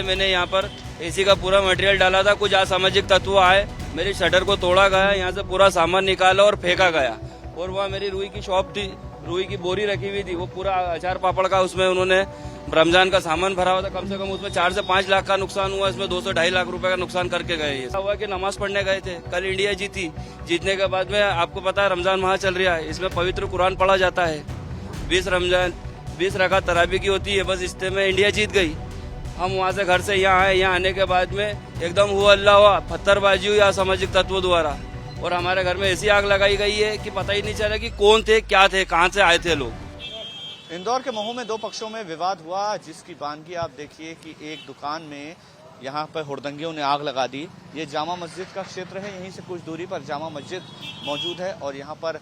मैंने यहाँ पर एसी का पूरा मटेरियल डाला था। कुछ असामाजिक तत्व आए, मेरी शटर को तोड़ा गया, यहाँ से पूरा सामान निकाला और फेंका गया। और वहाँ मेरी रुई की शॉप थी, रुई की बोरी रखी हुई थी, वो पूरा अचार पापड़ का उसमें उन्होंने रमजान का सामान भरा हुआ था। कम से कम उसमें 4 से 5 लाख का नुकसान हुआ, इसमें 2-2.5 लाख रुपए का नुकसान करके गए। ये हुआ कि नमाज पढ़ने गए थे, कल इंडिया जीती, जीतने के बाद में आपको पता है रमजान माह चल रहा है, इसमें पवित्र कुरान पढ़ा जाता है। 20 रकात तरावी की होती है, बस इस्ते में इंडिया जीत गई। हम वहाँ से घर से यहाँ आए, यहाँ आने के बाद में एकदम हुआ अल्लाह हुआ, पत्थरबाजी हुई असामाजिक तत्वों द्वारा, और हमारे घर में ऐसी आग लगाई गई है कि पता ही नहीं चला कि कौन थे, क्या थे, कहाँ से आए थे लोग। इंदौर के महू में 2 पक्षों में विवाद हुआ, जिसकी बानगी आप देखिए कि एक दुकान में यहाँ पर हुड़दंगियों ने आग लगा दी। ये जामा मस्जिद का क्षेत्र है, यहीं से कुछ दूरी पर जामा मस्जिद मौजूद है और यहाँ पर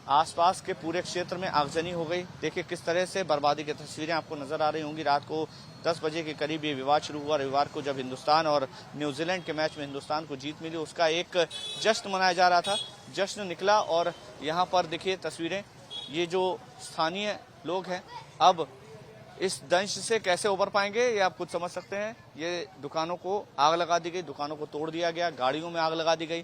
आसपास के पूरे क्षेत्र में आगजनी हो गई। देखिए किस तरह से बर्बादी की तस्वीरें आपको नजर आ रही होंगी। रात को 10 बजे के करीब ये विवाद शुरू हुआ। रविवार को जब हिंदुस्तान और न्यूजीलैंड के मैच में हिंदुस्तान को जीत मिली, उसका एक जश्न मनाया जा रहा था। जश्न निकला और यहाँ पर देखिए तस्वीरें, ये जो स्थानीय लोग हैं अब इस दंश से कैसे उबर पाएंगे ये आप खुद समझ सकते हैं। ये दुकानों को आग लगा दी गई, दुकानों को तोड़ दिया गया, गाड़ियों में आग लगा दी गई।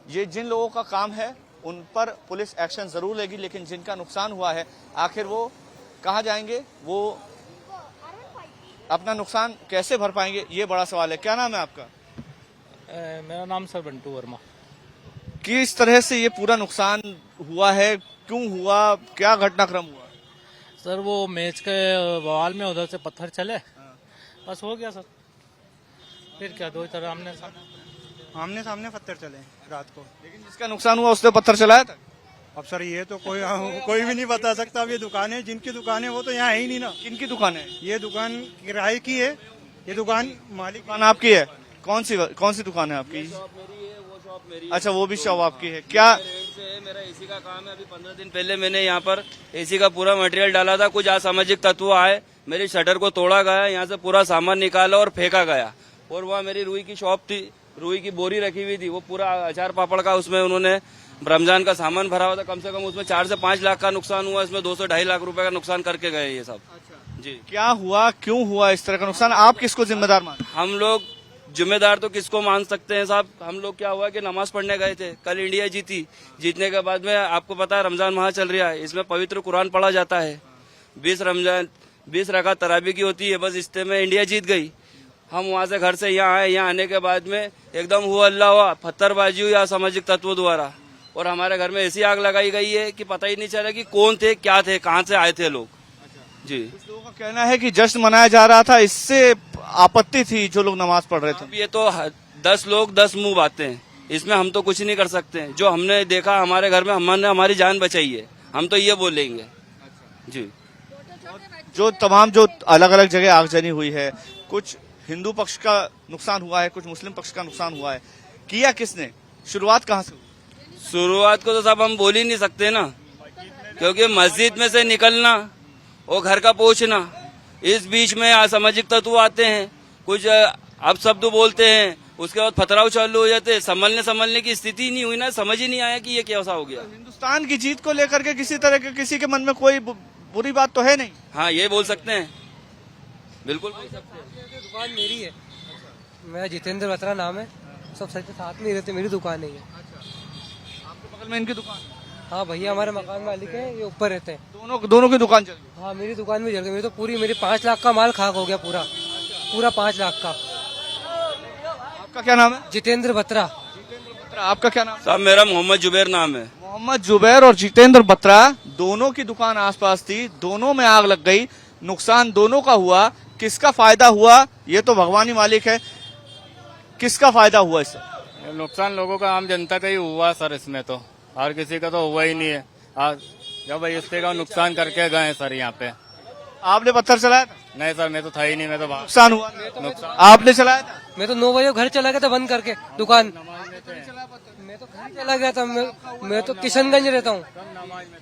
ये जिन लोगों का काम है उन पर पुलिस एक्शन जरूर लेगी, लेकिन जिनका नुकसान हुआ है आखिर वो कहाँ जाएंगे, वो अपना नुकसान कैसे भर पाएंगे, ये बड़ा सवाल है। क्या नाम है आपका? मेरा नाम सर बंटू वर्मा। किस तरह से ये पूरा नुकसान हुआ है, क्यों हुआ, क्या घटनाक्रम हुआ? सर वो मैच के बवाल में उधर से पत्थर चले, बस हो गया सर। फिर क्या, दो तरह आमने सामने पत्थर चले रात को। लेकिन जिसका नुकसान हुआ उसने पत्थर चलाया था। अब सर ये तो कोई भी नहीं बता सकता। अब ये दुकानें, जिनकी दुकान है वो तो यहाँ है ही नहीं ना। किनकी दुकान है? ये दुकान किराए की है, ये दुकान मालिक। दुकान आपकी है? कौन सी दुकान है आपकी? अच्छा, वो भी शॉप आपकी है क्या? मेरा एसी का काम है। अभी 15 दिन पहले मैंने यहाँ पर एसी का पूरा मटेरियल डाला था। कुछ असामाजिक तत्व आए, मेरी शटर को तोड़ा गया, यहाँ से पूरा सामान निकाला और फेंका गया। और वहाँ मेरी रुई की शॉप थी, रुई की बोरी रखी हुई थी, वो पूरा अचार पापड़ का उसमें उन्होंने रमजान का सामान भरा हुआ था। कम से कम उसमें 4 से 5 लाख का नुकसान हुआ, इसमें 2-2.5 लाख रुपए का नुकसान करके गए ये सब। अच्छा जी। क्या हुआ, क्यों हुआ इस तरह का नुकसान? आप किसको जिम्मेदार मानते? हम लोग जिम्मेदार तो किसको मान सकते हैं साहब। हम लोग क्या हुआ कि नमाज पढ़ने गए थे, कल इंडिया जीती, जीतने के बाद में आपको पता है रमजान माह चल रहा है, इसमें पवित्र कुरान पढ़ा जाता है। 20 रकात तरावी की होती है, बस इस्ते में इंडिया जीत गई। हम वहाँ से घर से यहाँ आए, यहाँ आने के बाद में एकदम हुआ अल्लाह हुआ, पत्थरबाजी हुई असामाजिक तत्वों द्वारा, और हमारे घर में ऐसी आग लगाई गई है कि पता ही नहीं चला कि कौन थे, क्या थे, कहाँ से आए थे लोग। जी। कुछ लोगों का कहना है कि जश्न मनाया जा रहा था, इससे आपत्ति थी जो लोग नमाज पढ़ रहे थे। अब ये तो 10 लोग 10 मुंह बातें हैं, इसमें हम तो कुछ नहीं कर सकते हैं। जो हमने देखा हमारे घर में, हमने हमारी जान बचाई है, हम तो ये बोलेंगे। जी। जो तमाम जो अलग अलग जगह आगजनी हुई है, कुछ हिंदू पक्ष का नुकसान हुआ है, कुछ मुस्लिम पक्ष का नुकसान हुआ है, किया किसने, शुरुआत कहाँ से हुई? शुरुआत को तो सब हम बोल ही नहीं सकते ना, क्योंकि मस्जिद में से निकलना और घर का पहुंचना, इस बीच में असामाजिक तत्व आते हैं, कुछ अब शब्द बोलते हैं, उसके बाद पथराव चालू हो जाते हैं। संभलने की स्थिति नहीं हुई ना, समझ ही नहीं आया कि ये कैसा हो गया। हिंदुस्तान की जीत को लेकर के किसी तरह के किसी के मन में कोई बुरी बात तो है नहीं? हाँ, ये बोल सकते हैं, बिल्कुल बोल सकते हैं। दुकान मेरी है, मेरा जितेंद्र बत्रा नाम है, सब साथ में ही रहते, मेरी दुकान है ये। आपके बगल में इनकी दुकान है? हाँ भैया हमारे मकान मालिक है, ये ऊपर रहते हैं। दोनों की दुकान चल रही? हाँ मेरी दुकान भी जल गई, मेरी तो पूरी, मेरी 5 लाख का माल खाक हो गया, पूरा 5 लाख का। आपका क्या नाम है? जितेंद्र बत्रा। आपका क्या नाम? साहब मेरा मोहम्मद जुबैर नाम है। मोहम्मद जुबैर और जितेंद्र बत्रा, दोनों की दुकान आसपास थी, दोनों में आग लग गई, नुकसान दोनों का हुआ। किसका फायदा हुआ ये तो भगवान ही मालिक है, किसका फायदा हुआ इससे? नुकसान लोगों का, आम जनता का ही हुआ सर, इसमें तो हर किसी का तो हुआ ही नहीं है। आज जब इससे का नुकसान करके गए सर यहाँ पे। आपने पत्थर चलाया था? नहीं सर, मैं तो था ही नहीं, मैं तो नुकसान हुआ? आपने चलाया था? मैं तो 9 बजे घर चला गया था बंद करके दुकान, मैं तो घर चला गया था। मैं तो किशनगंज रहता हूँ।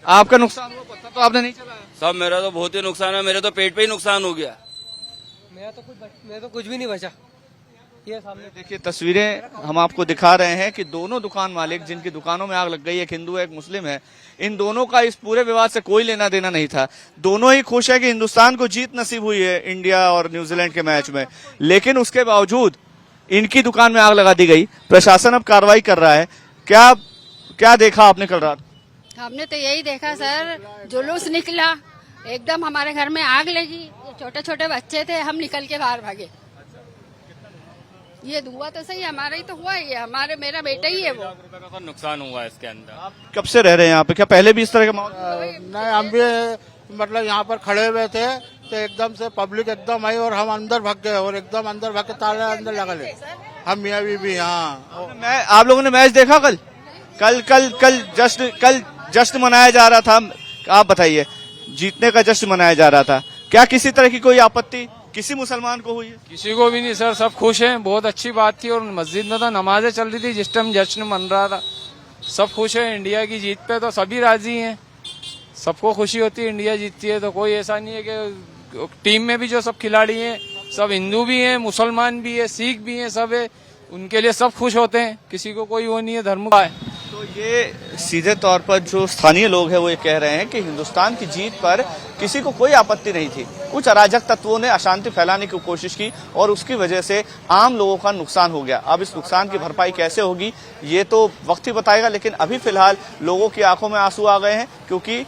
आपका नुकसान हुआ, पत्थर तो आपने नहीं चलाया? साहब मेरा तो बहुत ही नुकसान है, मेरे तो पेट पे ही नुकसान हो गया। मेरा तो कुछ भी नहीं बचा। ये सामने देखिए तस्वीरें हम आपको दिखा रहे हैं कि दोनों दुकान मालिक जिनकी दुकानों में आग लग गई, एक हिंदू है एक मुस्लिम है, इन दोनों का इस पूरे विवाद से कोई लेना देना नहीं था। दोनों ही खुश है कि हिंदुस्तान को जीत नसीब हुई है इंडिया और न्यूजीलैंड के मैच में, लेकिन उसके बावजूद इनकी दुकान में आग लगा दी गई। प्रशासन अब कार्रवाई कर रहा है। क्या क्या देखा आपने कल रात? हमने तो यही देखा सर, जुलूस निकला, एकदम हमारे घर में आग लगी, छोटे छोटे बच्चे थे, हम निकल के बाहर भागे। ये धुआं तो सही हमारा ही तो हुआ, ये हमारे मेरा बेटा ही है वो। रुपए का तो नुकसान हुआ है इसके अंदर। कब से रह रहे हैं यहाँ पे? क्या पहले भी इस तरह का माहौल? नहीं, हम भी मतलब यहाँ पर खड़े हुए थे तो एकदम से पब्लिक एकदम आई और हम अंदर भाग गए और एकदम अंदर भाग के ताले अंदर लगा ले। हम मियाँ बीबी हाँ। मैं आप लोगों ने मैच देखा कल? कल जश्न मनाया जा रहा था। आप बताइए, जीतने का जश्न मनाया जा रहा था, क्या किसी तरह की कोई आपत्ति किसी मुसलमान को हुई है? किसी को भी नहीं सर, सब खुश हैं। बहुत अच्छी बात थी और मस्जिद में तो नमाजें चल रही थी जिस टाइम जश्न मन रहा था। सब खुश है इंडिया की जीत पे, तो सभी राजी हैं। सबको खुशी होती है इंडिया जीतती है, तो कोई ऐसा नहीं है कि टीम में भी जो सब खिलाड़ी हैं सब हिंदू भी हैं, मुसलमान भी है, सिख भी हैं, सब है, उनके लिए सब खुश होते हैं। किसी को कोई वो नहीं है धर्म का है। तो ये सीधे तौर पर जो स्थानीय लोग हैं वो ये कह रहे हैं कि हिंदुस्तान की जीत पर किसी को कोई आपत्ति नहीं थी। कुछ अराजक तत्वों ने अशांति फैलाने की कोशिश की और उसकी वजह से आम लोगों का नुकसान हो गया। अब इस नुकसान की भरपाई कैसे होगी ये तो वक्त ही बताएगा, लेकिन अभी फिलहाल लोगों की आंखों में आंसू आ गए हैं क्योंकि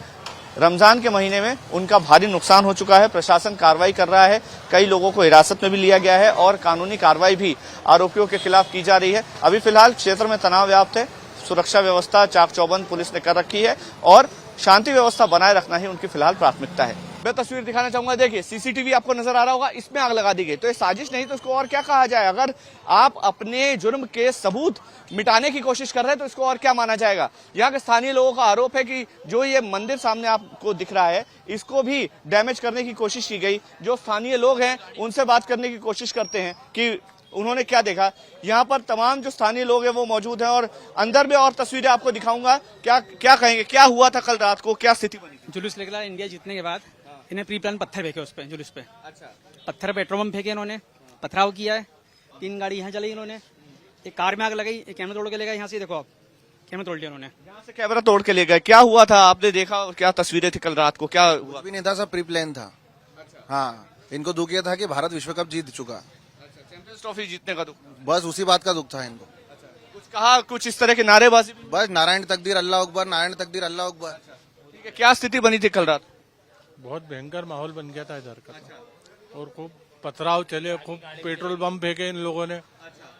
रमजान के महीने में उनका भारी नुकसान हो चुका है। प्रशासन कार्रवाई कर रहा है, कई लोगों को हिरासत में भी लिया गया है और कानूनी कार्रवाई भी आरोपियों के खिलाफ की जा रही है। अभी फिलहाल क्षेत्र में तनाव व्याप्त है, सुरक्षा व्यवस्था चाक चौबंद पुलिस ने कर रखी है और शांति व्यवस्था बनाए रखना ही उनकी फिलहाल प्राथमिकता है। मैं तस्वीर दिखाना चाहूंगा, देखिए सीसीटीवी आपको नजर आ रहा होगा, इसमें आग लगा दी गई। तो ये साजिश नहीं तो इसको और क्या कहा जाए? अगर आप अपने जुर्म के सबूत मिटाने की कोशिश कर रहे हैं तो इसको और क्या माना जाएगा? यहाँ के स्थानीय लोगों का आरोप है कि जो ये मंदिर सामने आपको दिख रहा है इसको भी डैमेज करने की कोशिश की गई। जो स्थानीय लोग हैं उनसे बात करने की कोशिश करते हैं कि उन्होंने क्या देखा। यहाँ पर तमाम जो स्थानीय लोग हैं वो मौजूद हैं और अंदर में और तस्वीरें आपको दिखाऊंगा। क्या क्या कहेंगे, क्या हुआ था कल रात को, क्या स्थिति बनी? जुलूस निकला इंडिया जीतने के बाद, इन्हें प्री प्लान पत्थर फेंके उस पे, जुलूस पे। अच्छा, पत्थर पेट्रोल बम फेंके इन्होंने, पथराव किया है। 3 गाड़ी यहाँ चली इन्होंने, एक कार में आग लगाई, एक कैमरा तोड़ के ले गए। यहाँ से देखो आप, कैमरा तोड़ लिया उन्होंने। यहाँ से कैमरा तोड़ के ले गए। क्या हुआ था आपने देखा और क्या तस्वीरें थी कल रात को, क्या हुआ? कुछ भी नहीं था, सब प्री प्लान था। हाँ, इनको दुख ये था कि भारत विश्व कप जीत चुका, चैंपियंस ट्रॉफी जीतने का दुख, बस उसी बात का दुख था इनको। कुछ कहा, कुछ इस तरह की नारेबाजी भी? बस नारायण तकदीर अल्लाह अकबर, नारायण तकदीर अल्लाह अकबर। ठीक है, क्या स्थिति बनी थी कल रात? बहुत भयंकर माहौल बन गया था इधर का और खूब पथराव चले, खूब पेट्रोल बम फेंके इन लोगों ने,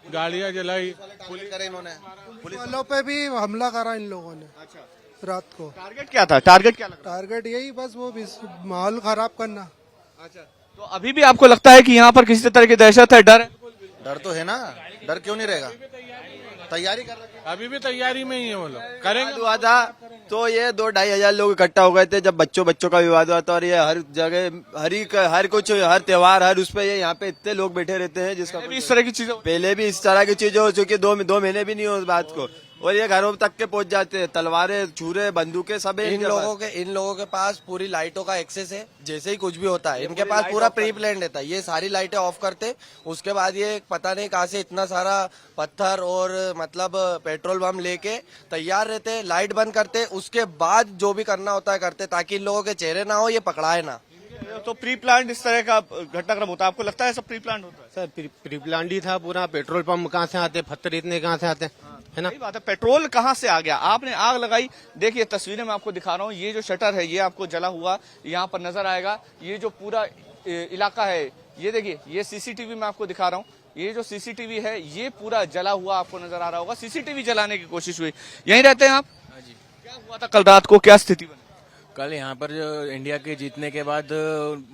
गाड़ियां जलाई, पुलिस करे इन्होंने, पुलिस वालों पे भी हमला करा इन लोगों ने रात को। टारगेट क्या था? टारगेट क्या लग रहा? टारगेट यही बस वो माहौल खराब करना। अच्छा, तो अभी भी आपको लगता है कि यहाँ पर किसी तरह की दहशत है, डर है? डर तो है ना, डर क्यों नहीं रहेगा? तैयारी कर रहे, अभी भी तैयारी में ही है वो लोग, करेंगे। हुआ था तो ये 2-2.5 हजार लोग इकट्ठा हो गए थे जब बच्चों का विवाद हुआ था। और ये हर जगह हर त्योहार हर उस पे ये यहाँ पे इतने लोग बैठे रहते हैं जिसका इस तरह की चीजें पहले भी इस तरह की चीजें हो चुकी, 2 महीने भी नहीं हो उस बात को, और ये घरों तक के पहुंच जाते हैं। तलवारें, छुरे, बंदूकें सब है इन लोगों के पास पूरी लाइटों का एक्सेस है। जैसे ही कुछ भी होता है इनके पास पूरा प्री प्लान रहता है। ये सारी लाइटें ऑफ करते, उसके बाद ये पता नहीं कहाँ से इतना सारा पत्थर और मतलब पेट्रोल बम लेके तैयार रहते, लाइट बंद करते, उसके बाद जो भी करना होता है करते, ताकि इन लोगों के चेहरे ना हो, ये पकड़ाए ना। तो प्री प्लान इस तरह का घटनाक्रम होता है, आपको लगता है सब प्री प्लान होता है? सर प्री प्लान ही था पूरा। पेट्रोल पंप कहाँ से आते, पत्थर इतने कहाँ से आते, है ना? सही बात है, पेट्रोल कहाँ से आ गया? आपने आग लगाई, देखिए तस्वीरें मैं आपको दिखा रहा हूँ। ये जो शटर है ये आपको जला हुआ यहाँ पर नजर आएगा। ये जो पूरा इलाका है ये देखिए, ये सीसीटीवी मैं आपको दिखा रहा हूँ। ये जो सीसीटीवी है ये पूरा जला हुआ आपको नजर आ रहा होगा। सीसीटीवी जलाने की कोशिश हुई। यहीं रहते हैं आप? हाँ जी। क्या हुआ था कल रात को, क्या स्थिति बनी? कल यहाँ पर जो इंडिया के जीतने के बाद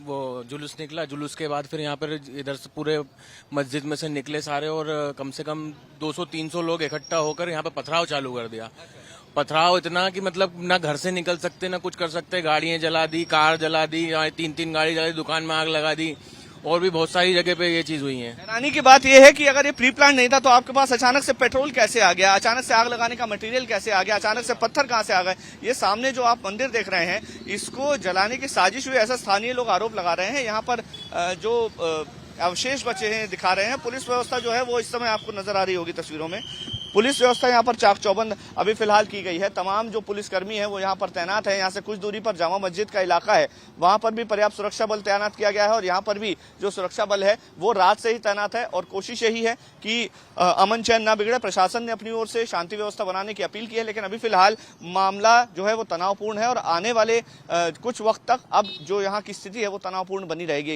वो जुलूस निकला, जुलूस के बाद फिर यहाँ पर इधर से पूरे मस्जिद में से निकले सारे और कम से कम 200-300 लोग इकट्ठा होकर यहाँ पर पथराव चालू कर दिया। पथराव इतना कि मतलब ना घर से निकल सकते ना कुछ कर सकते, गाड़ियां जला दी, कार जला दी, 3 गाड़ी जला दी, दुकान में आग लगा दी और भी बहुत सारी जगह पे ये चीज हुई है। हैरानी की बात यह है कि अगर ये प्री प्लान नहीं था तो आपके पास अचानक से पेट्रोल कैसे आ गया, अचानक से आग लगाने का मटेरियल कैसे आ गया, अचानक से पत्थर कहां से आ गए? ये सामने जो आप मंदिर देख रहे हैं इसको जलाने की साजिश हुई, ऐसा स्थानीय लोग आरोप लगा रहे हैं। यहाँ पर जो अवशेष बचे हैं दिखा रहे हैं। पुलिस व्यवस्था जो है वो इस समय आपको नजर आ रही होगी तस्वीरों में। पुलिस व्यवस्था यहाँ पर चाक चौबंद अभी फिलहाल की गई है। तमाम जो पुलिसकर्मी है वो यहाँ पर तैनात है। यहाँ से कुछ दूरी पर जामा मस्जिद का इलाका है, वहां पर भी पर्याप्त सुरक्षा बल तैनात किया गया है और यहाँ पर भी जो सुरक्षा बल है वो रात से ही तैनात है और कोशिश यही है कि अमन चैन ना बिगड़े। प्रशासन ने अपनी ओर से शांति व्यवस्था बनाने की अपील की है, लेकिन अभी फिलहाल मामला जो है वो तनावपूर्ण है और आने वाले कुछ वक्त तक अब जो यहाँ की स्थिति है वो तनावपूर्ण बनी रहेगी।